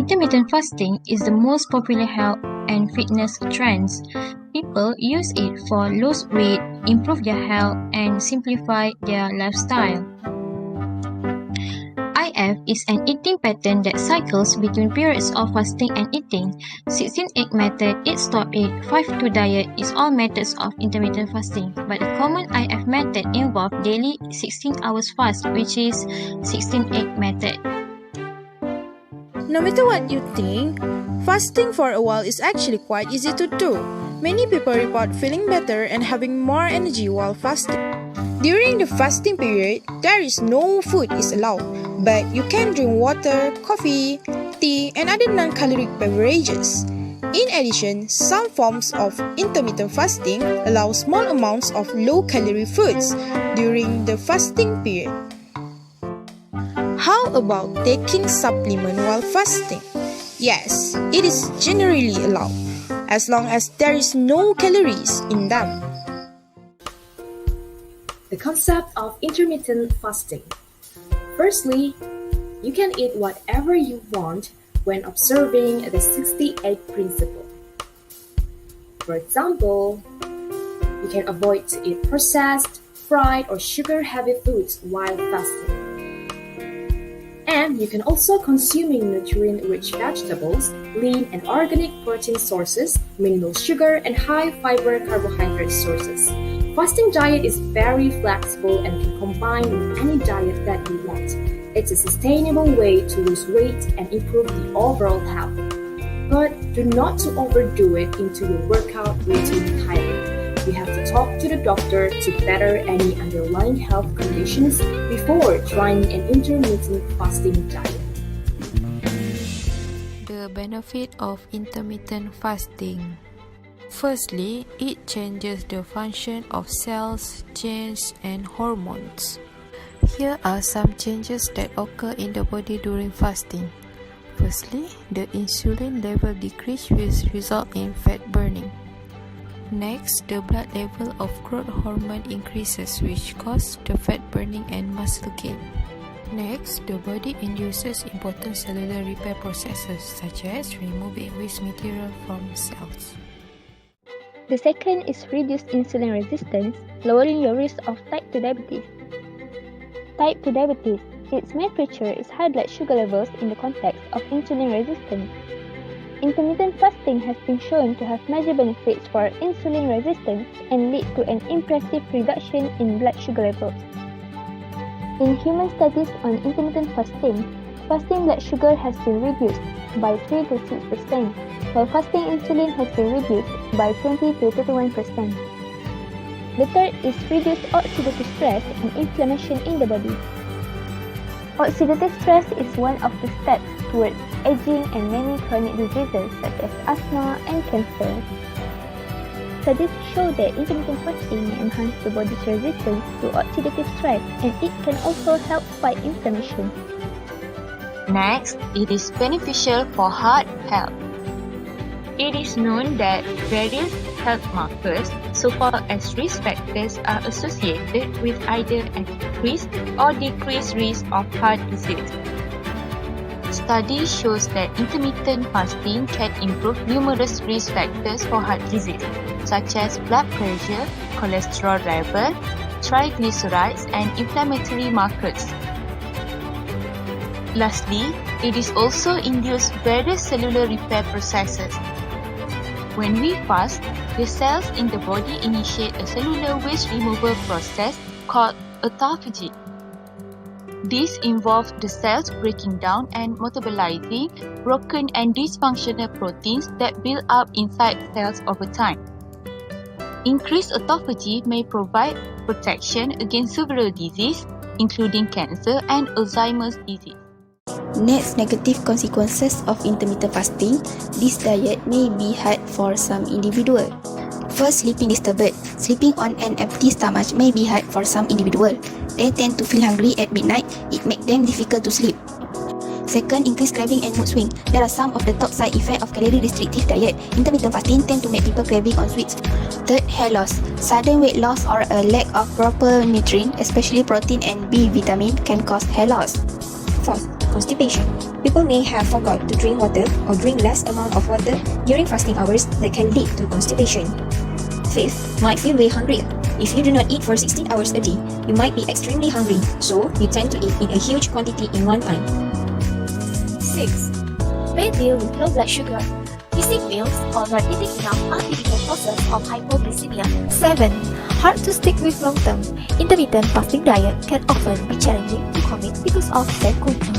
Intermittent fasting is the most popular health and fitness trends. People use it for lose weight, improve their health, and simplify their lifestyle. IF is an eating pattern that cycles between periods of fasting and eating. 16-8 method, eat stop eat, 5-2 diet is all methods of intermittent fasting, but a common IF method involves daily 16 hours fast, which is 16-8 method. No matter what you think, fasting for a while is actually quite easy to do. Many people report feeling better and having more energy while fasting. During the fasting period, there is no food is allowed, but you can drink water, coffee, tea, and other non-caloric beverages. In addition, some forms of intermittent fasting allow small amounts of low-calorie foods during the fasting period. How about taking supplement while fasting? Yes, it is generally allowed, as long as there is no calories in them. The concept of intermittent fasting. Firstly, you can eat whatever you want when observing the 68 principle. For example, you can avoid to eat processed, fried, or sugar-heavy foods while fasting. And you can also consuming nutrient-rich vegetables, lean and organic protein sources, minimal sugar, and high-fiber carbohydrate sources. Fasting diet is very flexible and can combine with any diet that you want. It's a sustainable way to lose weight and improve the overall health. But do not to overdo it into your workout routine entirely. You have to talk to the doctor to better any underlying health conditions before trying an intermittent fasting diet. The benefit of intermittent fasting. Firstly, it changes the function of cells, genes, and hormones. Here are some changes that occur in the body during fasting. Firstly, the insulin level decrease will result in fat burning. Next, the blood level of growth hormone increases, which causes the fat burning and muscle gain. Next, the body induces important cellular repair processes such as removing waste material from cells. The second is reduced insulin resistance, lowering your risk of type 2 diabetes. Type 2 diabetes, its main feature is high blood sugar levels in the context of insulin resistance. Intermittent fasting has been shown to have major benefits for insulin resistance and lead to an impressive reduction in blood sugar levels. In human studies on intermittent fasting, fasting blood sugar has been reduced by 3 to 6%, while fasting insulin has been reduced by 20 to 31%. The third is reduced oxidative stress and inflammation in the body. Oxidative stress is one of the steps towards aging and many chronic diseases such as asthma and cancer. Studies show that intermittent fasting may enhance the body's resistance to oxidative stress, and it can also help fight inflammation. Next, it is beneficial for heart health. It is known that various health markers, so-called as risk factors, are associated with either an increased or decreased risk of heart disease. Study shows that intermittent fasting can improve numerous risk factors for heart disease, such as blood pressure, cholesterol level, triglycerides, and inflammatory markers. Lastly, it is also induced various cellular repair processes. When we fast, the cells in the body initiate a cellular waste removal process called autophagy. This involves the cells breaking down and metabolizing broken and dysfunctional proteins that build up inside cells over time. Increased autophagy may provide protection against several diseases, including cancer and Alzheimer's disease. Next, negative consequences of intermittent fasting. This diet may be hard for some individuals. First, sleeping disturbance. Sleeping on an empty stomach may be hard for some individuals. They tend to feel hungry at midnight. It makes them difficult to sleep. Second, increased craving and mood swing. There are some of the top side effects of calorie-restrictive diet. Intermittent fasting tend to make people craving on sweets. Third, hair loss. Sudden weight loss or a lack of proper nutrient, especially protein and B vitamin, can cause hair loss. Fourth, constipation. People may have forgot to drink water or drink less amount of water during fasting hours that can lead to constipation. Fifth, might feel way hungrier. If you do not eat for 16 hours a day, you might be extremely hungry, so you tend to eat in a huge quantity in one time. 6. May deal with low blood sugar. Missing meals or not eating enough are typical causes of hypoglycemia. 7. Hard to stick with long-term. Intermittent fasting diet can often be challenging to commit because of their control.